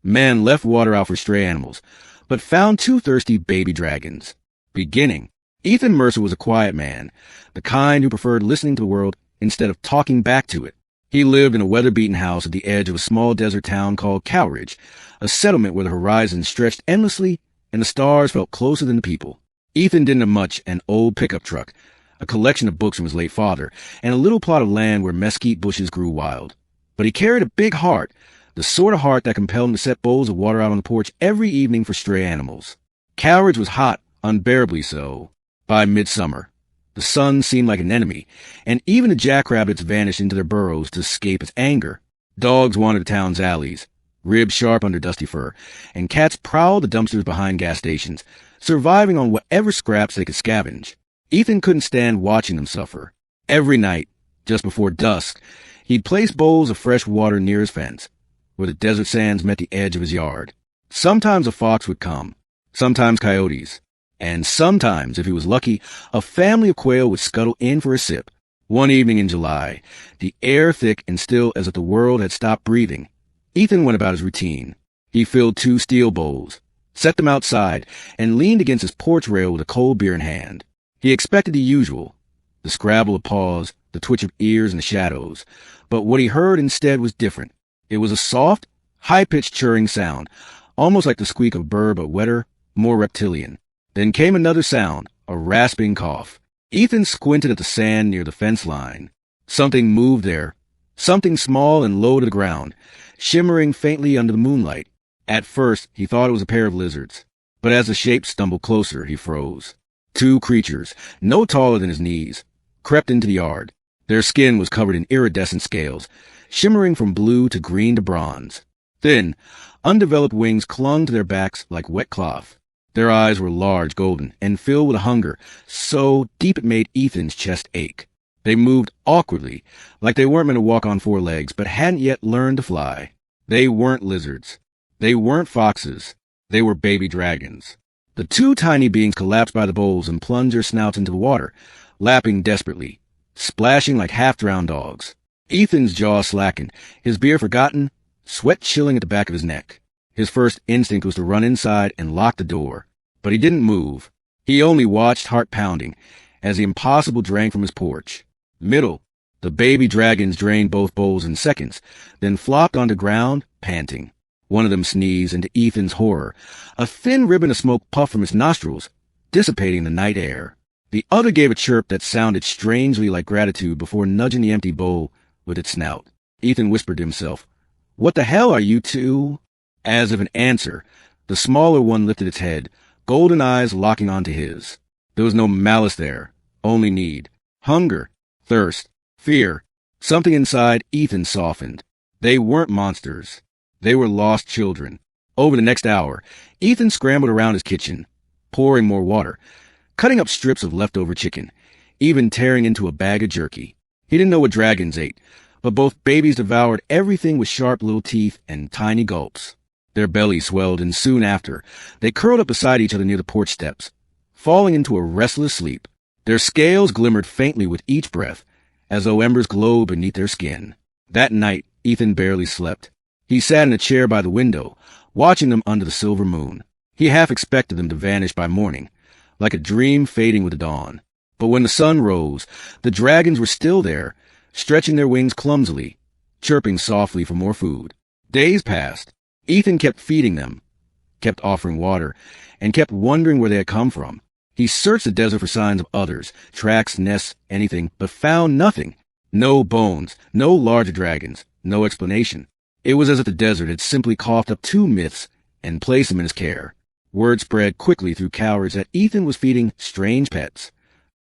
Men left water out for stray animals, but found two thirsty baby dragons. Beginning. Ethan Mercer was a quiet man, the kind who preferred listening to the world instead of talking back to it. He lived in a weather-beaten house at the edge of a small desert town called Cowridge, a settlement where the horizon stretched endlessly and the stars felt closer than the people. Ethan didn't have much: an old pickup truck, a collection of books from his late father, and a little plot of land where mesquite bushes grew wild. But he carried a big heart, the sort of heart that compelled him to set bowls of water out on the porch every evening for stray animals. Cowridge was hot, unbearably so. By midsummer, the sun seemed like an enemy, and even the jackrabbits vanished into their burrows to escape its anger. Dogs wandered the town's alleys, ribs sharp under dusty fur, and cats prowled the dumpsters behind gas stations, surviving on whatever scraps they could scavenge. Ethan couldn't stand watching them suffer. Every night, just before dusk, he'd place bowls of fresh water near his fence, where the desert sands met the edge of his yard. Sometimes a fox would come, sometimes coyotes, and sometimes, if he was lucky, a family of quail would scuttle in for a sip. One evening in July, the air thick and still as if the world had stopped breathing, Ethan went about his routine. He filled 2 steel bowls, set them outside, and leaned against his porch rail with a cold beer in hand. He expected the usual, the scrabble of paws, the twitch of ears in the shadows, but what he heard instead was different. It was a soft, high-pitched churring sound, almost like the squeak of a bird but wetter, more reptilian. Then came another sound, a rasping cough. Ethan squinted at the sand near the fence line. Something moved there, something small and low to the ground, shimmering faintly under the moonlight. At first, he thought it was a pair of lizards, but as the shape stumbled closer, he froze. 2 creatures, no taller than his knees, crept into the yard. Their skin was covered in iridescent scales, shimmering from blue to green to bronze. Thin, undeveloped wings clung to their backs like wet cloth. Their eyes were large, golden, and filled with a hunger so deep it made Ethan's chest ache. They moved awkwardly, like they weren't meant to walk on 4 legs, but hadn't yet learned to fly. They weren't lizards. They weren't foxes. They were baby dragons. The 2 tiny beings collapsed by the bowls and plunged their snouts into the water, lapping desperately, splashing like half-drowned dogs. Ethan's jaw slackened, his beer forgotten, sweat chilling at the back of his neck. His first instinct was to run inside and lock the door, but he didn't move. He only watched, heart pounding, as the impossible drank from his porch. Middle, the baby dragons drained both bowls in seconds, then flopped onto ground, panting. One of them sneezed, and to Ethan's horror, a thin ribbon of smoke puffed from its nostrils, dissipating the night air. The other gave a chirp that sounded strangely like gratitude before nudging the empty bowl with its snout. Ethan whispered to himself, "What the hell are you two?" As if an answer, the smaller one lifted its head, golden eyes locking onto his. There was no malice there, only need. Hunger, thirst, fear. Something inside Ethan softened. They weren't monsters. They were lost children. Over the next hour, Ethan scrambled around his kitchen, pouring more water, cutting up strips of leftover chicken, even tearing into a bag of jerky. He didn't know what dragons ate, but both babies devoured everything with sharp little teeth and tiny gulps. Their bellies swelled, and soon after, they curled up beside each other near the porch steps, falling into a restless sleep. Their scales glimmered faintly with each breath, as though embers glowed beneath their skin. That night, Ethan barely slept. He sat in a chair by the window, watching them under the silver moon. He half expected them to vanish by morning, like a dream fading with the dawn. But when the sun rose, the dragons were still there, stretching their wings clumsily, chirping softly for more food. Days passed. Ethan kept feeding them, kept offering water, and kept wondering where they had come from. He searched the desert for signs of others, tracks, nests, anything, but found nothing. No bones, no larger dragons, no explanation. It was as if the desert had simply coughed up 2 myths and placed them in his care. Word spread quickly through Cowridge that Ethan was feeding strange pets.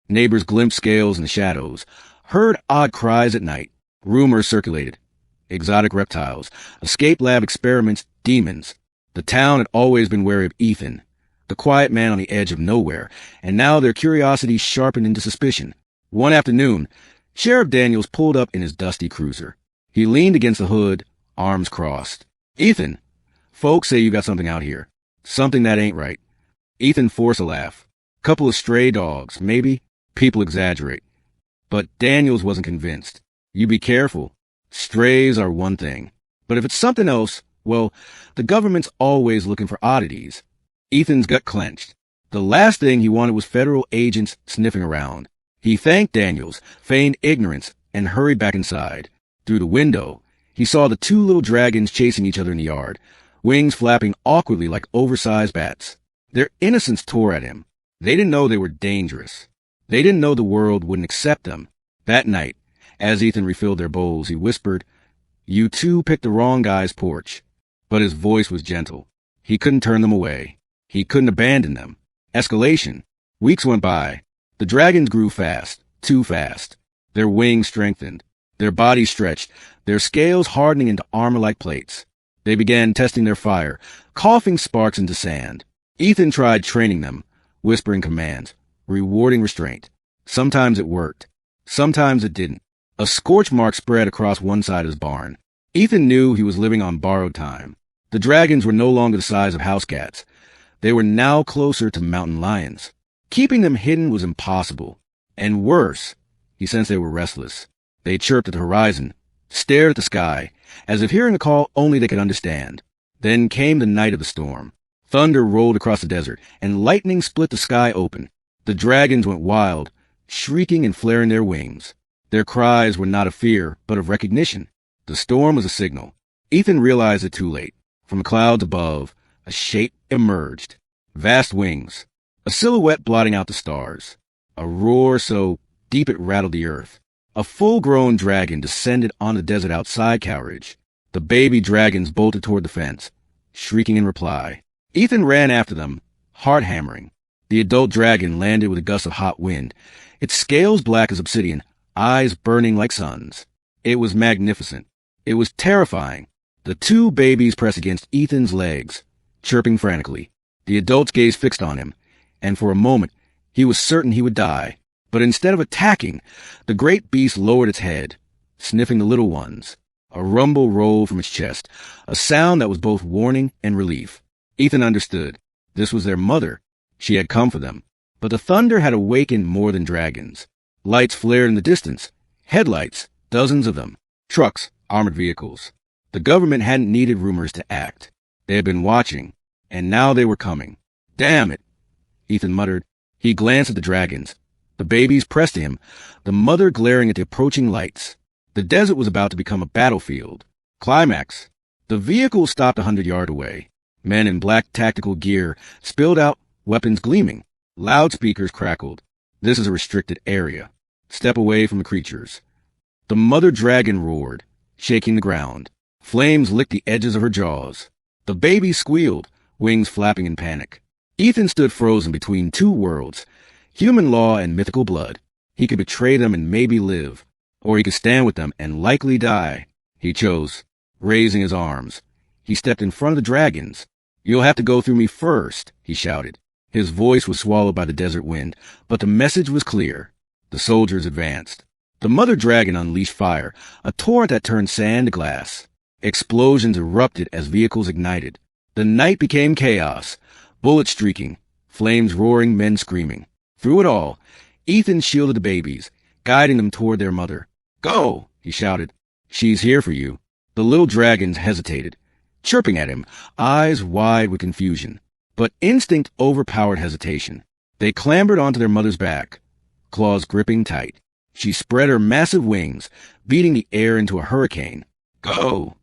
Neighbors glimpsed scales in the shadows, heard odd cries at night. Rumors circulated. Exotic reptiles, escape lab experiments, demons. The town had always been wary of Ethan, the quiet man on the edge of nowhere, and now their curiosity sharpened into suspicion. One afternoon, Sheriff Daniels pulled up in his dusty cruiser. He leaned against the hood, arms crossed. "Ethan, folks say you got something out here. Something that ain't right." Ethan forced a laugh. "Couple of stray dogs, maybe. People exaggerate." But Daniels wasn't convinced. "You be careful. Strays are one thing. But if it's something else, Well, the government's always looking for oddities. Ethan's gut clenched. The last thing he wanted was federal agents sniffing around. He thanked Daniels, feigned ignorance, and hurried back inside. Through the window, he saw the two little dragons chasing each other in the yard, wings flapping awkwardly like oversized bats. Their innocence tore at him. They didn't know they were dangerous. They didn't know the world wouldn't accept them. That night, as Ethan refilled their bowls, he whispered, "You two picked the wrong guy's porch." But his voice was gentle. He couldn't turn them away. He couldn't abandon them. Escalation. Weeks went by. The dragons grew fast, too fast. Their wings strengthened, their bodies stretched, their scales hardening into armor-like plates. They began testing their fire, coughing sparks into sand. Ethan tried training them, whispering commands, rewarding restraint. Sometimes it worked. Sometimes it didn't. A scorch mark spread across one side of his barn. Ethan knew he was living on borrowed time. The dragons were no longer the size of house cats. They were now closer to mountain lions. Keeping them hidden was impossible. And worse, he sensed they were restless. They chirped at the horizon, stared at the sky, as if hearing a call only they could understand. Then came the night of the storm. Thunder rolled across the desert, and lightning split the sky open. The dragons went wild, shrieking and flaring their wings. Their cries were not of fear, but of recognition. The storm was a signal. Ethan realized it too late. From the clouds above, a shape emerged. Vast wings. A silhouette blotting out the stars. A roar so deep it rattled the earth. A full-grown dragon descended on the desert outside Cowridge. The baby dragons bolted toward the fence, shrieking in reply. Ethan ran after them, heart hammering. The adult dragon landed with a gust of hot wind, its scales black as obsidian, eyes burning like suns. It was magnificent. It was terrifying. The two babies pressed against Ethan's legs, chirping frantically. The adult's gaze fixed on him, and for a moment he was certain he would die. But instead of attacking, the great beast lowered its head, sniffing the little ones. A rumble rolled from its chest, a sound that was both warning and relief. Ethan understood. This was their mother. She had come for them. But the thunder had awakened more than dragons. Lights flared in the distance. Headlights, dozens of them. Trucks, armored vehicles. The government hadn't needed rumors to act. They had been watching, and now they were coming. Damn it, Ethan muttered. He glanced at the dragons. The babies pressed to him, the mother glaring at the approaching lights. The desert was about to become a battlefield. Climax. The vehicle stopped 100 yards away. Men in black tactical gear spilled out, weapons gleaming. Loudspeakers crackled. This is a restricted area. Step away from the creatures. The mother dragon roared, shaking the ground. Flames licked the edges of her jaws. The baby squealed, wings flapping in panic. Ethan stood frozen between two worlds, human law and mythical blood. He could betray them and maybe live, or he could stand with them and likely die. He chose, raising his arms. He stepped in front of the dragons. "You'll have to go through me first," he shouted. His voice was swallowed by the desert wind, but the message was clear. The soldiers advanced. The mother dragon unleashed fire, a torrent that turned sand to glass. Explosions erupted as vehicles ignited. The night became chaos, bullets streaking, flames roaring, men screaming. Through it all, Ethan shielded the babies, guiding them toward their mother. "Go," he shouted. "She's here for you." The little dragons hesitated, chirping at him, eyes wide with confusion. But instinct overpowered hesitation. They clambered onto their mother's back, claws gripping tight. She spread her massive wings, beating the air into a hurricane. "Go!"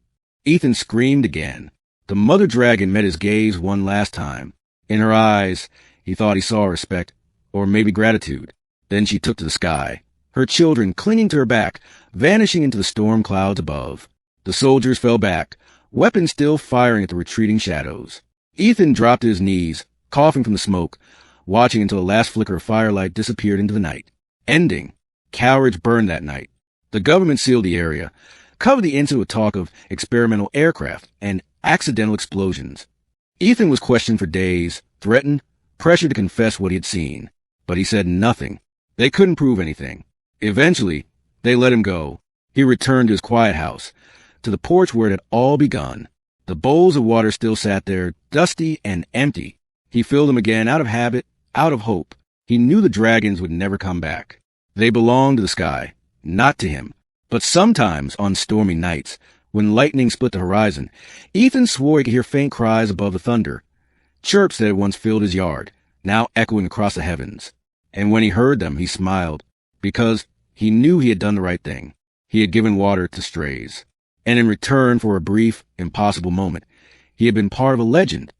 Ethan screamed again. The mother dragon met his gaze one last time. In her eyes, he thought he saw respect, or maybe gratitude. Then she took to the sky, her children clinging to her back, vanishing into the storm clouds above. The soldiers fell back, weapons still firing at the retreating shadows. Ethan dropped to his knees, coughing from the smoke, watching until the last flicker of firelight disappeared into the night. Ending. Cowridge burned that night. The government sealed the area, covered the incident with talk of experimental aircraft and accidental explosions. Ethan was questioned for days, threatened, pressured to confess what he had seen. But he said nothing. They couldn't prove anything. Eventually, they let him go. He returned to his quiet house, to the porch where it had all begun. The bowls of water still sat there, dusty and empty. He filled them again out of habit, out of hope. He knew the dragons would never come back. They belonged to the sky, not to him. But sometimes, on stormy nights, When lightning split the horizon, Ethan swore he could hear faint cries above the thunder. Chirps that had once filled his yard, now echoing across the heavens. And when he heard them, he smiled, because he knew he had done the right thing. He had given water to strays. And in return for a brief, impossible moment, he had been part of a legend